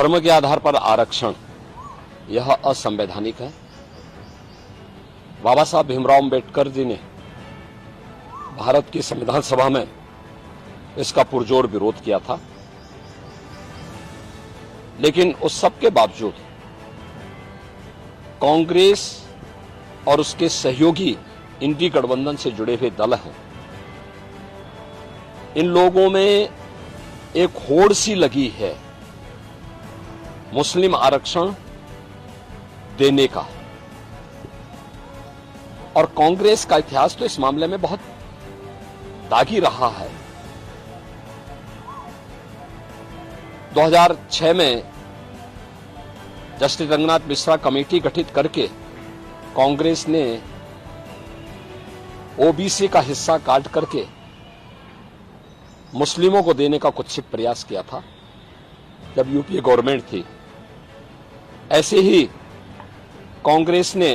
धर्म के आधार पर आरक्षण यह असंवैधानिक है। बाबा साहब भीमराव अम्बेडकर जी ने भारत की संविधान सभा में इसका पुरजोर विरोध किया था, लेकिन उस सब के बावजूद कांग्रेस और उसके सहयोगी इंडी गठबंधन से जुड़े हुए दल हैं, इन लोगों में एक होड़ सी लगी है मुस्लिम आरक्षण देने का। और कांग्रेस का इतिहास तो इस मामले में बहुत दागी रहा है। 2006 में जस्टिस रंगनाथ मिश्रा कमेटी गठित करके कांग्रेस ने ओबीसी का हिस्सा काट करके मुस्लिमों को देने का कुत्सित प्रयास किया था जब यूपीए गवर्नमेंट थी। ऐसे ही कांग्रेस ने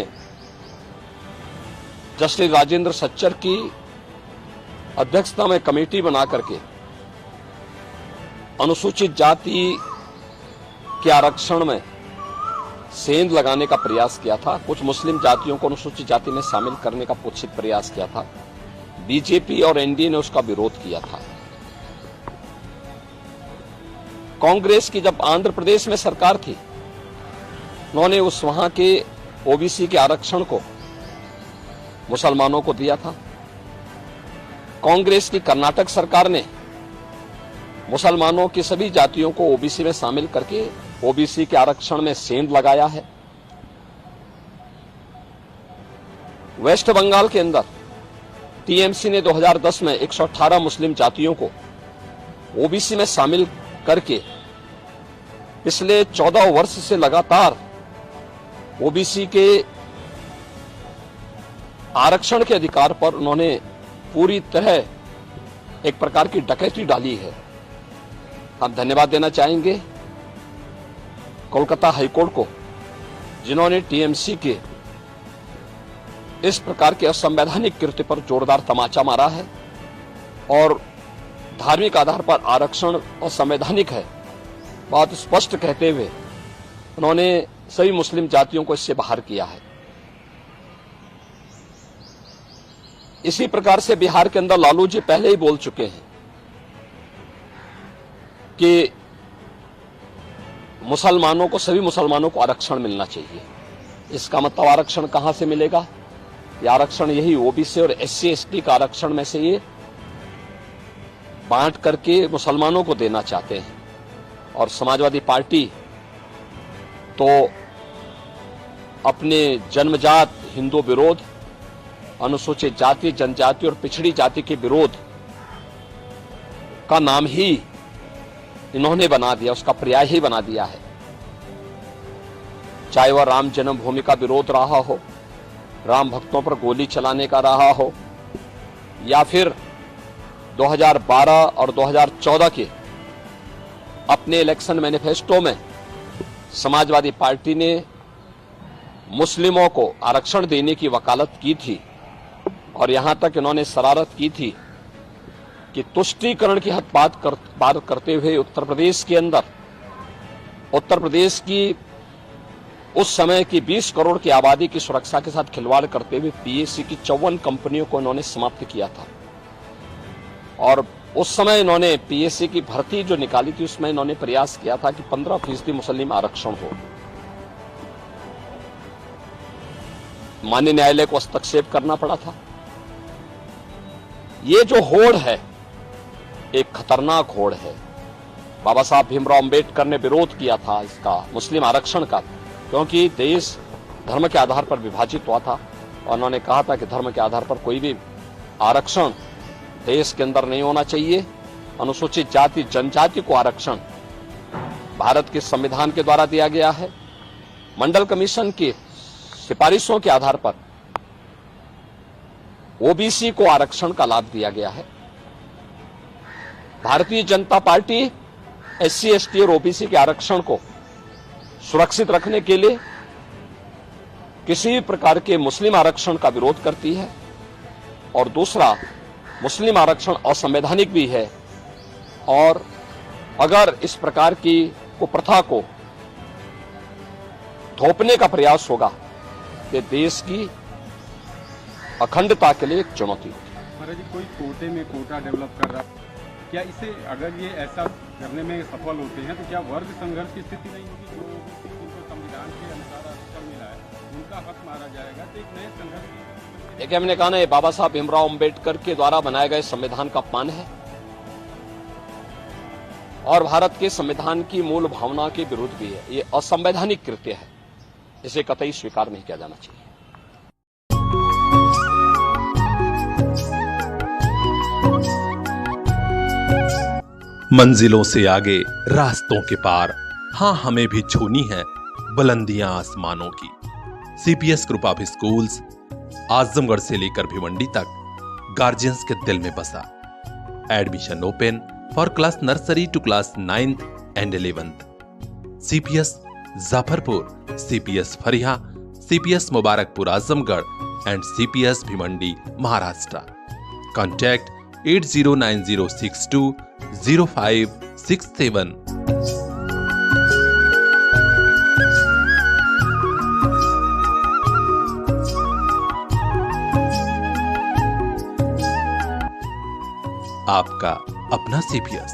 जस्टिस राजेंद्र सच्चर की अध्यक्षता में कमेटी बना करके अनुसूचित जाति के आरक्षण में सेंध लगाने का प्रयास किया था। कुछ मुस्लिम जातियों को अनुसूचित जाति में शामिल करने का कुत्सित प्रयास किया था। बीजेपी और एनडीए ने उसका विरोध किया था। कांग्रेस की जब आंध्र प्रदेश में सरकार थी, उन्होंने उस वहां के ओबीसी के आरक्षण को मुसलमानों को दिया था। कांग्रेस की कर्नाटक सरकार ने मुसलमानों की सभी जातियों को ओबीसी में शामिल करके ओबीसी के आरक्षण में सेंध लगाया है। वेस्ट बंगाल के अंदर टीएमसी ने 2010 में 118 मुस्लिम जातियों को ओबीसी में शामिल करके पिछले 14 वर्ष से लगातार ओबीसी के आरक्षण के अधिकार पर उन्होंने पूरी तरह एक प्रकार की डकैती डाली है। हम धन्यवाद देना चाहेंगे कोलकाता हाईकोर्ट को, जिन्होंने टीएमसी के इस प्रकार के असंवैधानिक कृत्य पर जोरदार तमाचा मारा है और धार्मिक आधार पर आरक्षण असंवैधानिक है बात स्पष्ट कहते हुए उन्होंने सभी मुस्लिम जातियों को इससे बाहर किया है। इसी प्रकार से बिहार के अंदर लालू जी पहले ही बोल चुके हैं कि मुसलमानों को, सभी मुसलमानों को आरक्षण मिलना चाहिए। इसका मतलब आरक्षण कहां से मिलेगा? ये आरक्षण यही ओबीसी और एससी एसटी का आरक्षण में से ये बांट करके मुसलमानों को देना चाहते हैं। और समाजवादी पार्टी तो अपने जन्मजात हिंदू विरोध, अनुसूचित जाति, जनजाति और पिछड़ी जाति के विरोध का नाम ही इन्होंने बना दिया, उसका पर्याय ही बना दिया है। चाहे वह राम जन्मभूमि का विरोध रहा हो, राम भक्तों पर गोली चलाने का रहा हो, या फिर 2012 और 2014 के अपने इलेक्शन मैनिफेस्टो में समाजवादी पार्टी ने मुस्लिमों को आरक्षण देने की वकालत की थी और यहां तक इन्होंने शरारत की थी कि तुष्टीकरण की हद बात करते हुए उत्तर प्रदेश के अंदर, उत्तर प्रदेश की उस समय की 20 करोड़ की आबादी की सुरक्षा के साथ खिलवाड़ करते हुए पीएससी की 54 कंपनियों को इन्होंने समाप्त किया था। और उस समय इन्होंने पीएससी की भर्ती जो निकाली थी उसमें इन्होंने प्रयास किया था कि 15% मुस्लिम आरक्षण हो। माननीय न्यायालय को हस्तक्षेप करना पड़ा था। ये जो होड़ है एक खतरनाक होड़ है। बाबा साहब भीमराव अम्बेडकर ने विरोध किया था इसका, मुस्लिम आरक्षण का, क्योंकि देश धर्म के आधार पर विभाजित हुआ था और उन्होंने कहा था कि धर्म के आधार पर कोई भी आरक्षण देश के अंदर नहीं होना चाहिए। अनुसूचित जाति, जनजाति को आरक्षण भारत के संविधान के द्वारा दिया गया है। मंडल कमीशन की सिफारिशों के आधार पर ओबीसी को आरक्षण का लाभ दिया गया है। Bharatiya Janata party SC ST और ओबीसी के आरक्षण को सुरक्षित रखने के लिए किसी प्रकार के मुस्लिम आरक्षण का विरोध करती है और दूसरा, मुस्लिम आरक्षण असंवैधानिक भी है और अगर इस प्रकार की कुप्रथा को थोपने का प्रयास होगा कि देश की अखंडता के लिए एक चुनौती होगी। महाराज जी, कोई कोटे में कोटा डेवलप कर रहा, क्या इसे अगर ये ऐसा करने में सफल होते हैं तो क्या वर्ग संघर्ष की स्थिति नहीं होगी? जो उनको संविधान के अनुसार आरक्षण मिला है उनका हक मारा जाएगा, तो एक नए संघर्ष की। देखिए, हमने कहा ना, ये बाबा साहब भीमराव अंबेडकर के द्वारा बनाए गए संविधान का अपमान है और भारत के संविधान की मूल भावना के विरुद्ध भी है। ये असंवैधानिक कृत्य है, इसे कतई स्वीकार नहीं किया जाना चाहिए। मंजिलों से आगे रास्तों के पार, हाँ हमें भी छूनी है बुलंदियां आसमानों की। CPS group of schools Azamgarh से लेकर भिवंडी तक गार्जियंस के दिल में बसा। Admission open for class nursery to class 9th and 11th। CPS Jafarpur, CPS Phariya, CPS Mubarakpur Azamgarh and CPS Bhiwandi Maharashtra. Contact 8090620567। आपका अपना सीपीएस।